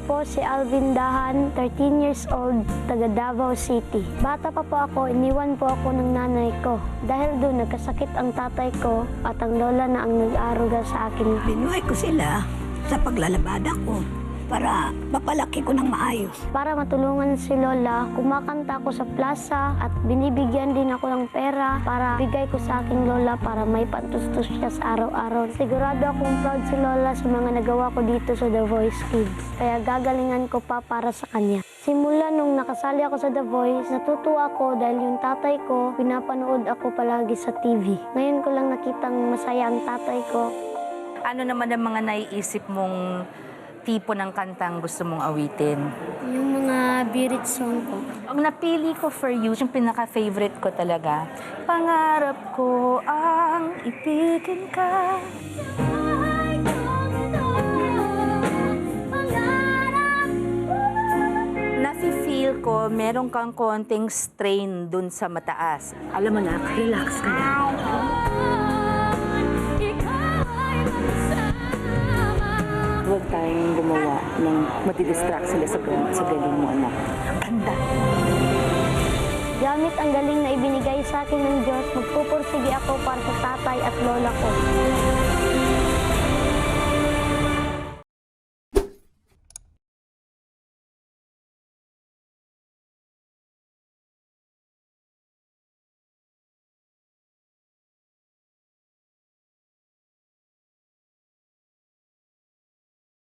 po si Alvin Dahan, 13 years old, taga Davao City. Bata pa po ako, iniwan po ako ng nanay ko. Dahil doon nagkasakit ang tatay ko at ang lola na ang nag-aaruga sa akin. Binuhay ko sila sa paglalabada ko para mapalaki ko ng maayos. Para matulungan si Lola, kumakanta ako sa plaza at binibigyan din ako ng pera para bigay ko sa aking Lola para may pantustos siya sa araw-araw. Sigurado akong proud si Lola sa mga nagawa ko dito sa The Voice Kids. Kaya gagalingan ko pa para sa kanya. Simula nung nakasali ako sa The Voice, natutuwa ako dahil yung tatay ko, pinapanood ako palagi sa TV. Ngayon ko lang nakitang masaya ang tatay ko. Ano naman ang mga naiisip mong tipo ng kantang gusto mong awitin? Yung mga birit song ko. Ang napili ko for you, yung pinaka-favorite ko talaga, pangarap ko ang ibigin ka. Nafi-feel ko, meron kang konting strain dun sa mataas. Alam mo na, relax ka lang. Huwag tayong gumawa ng madidistract sila sa galing mo, anak. Ganda! Gamit ang galing na ibinigay sa akin ng Diyos, magpupursige ako para sa tatay at lola ko.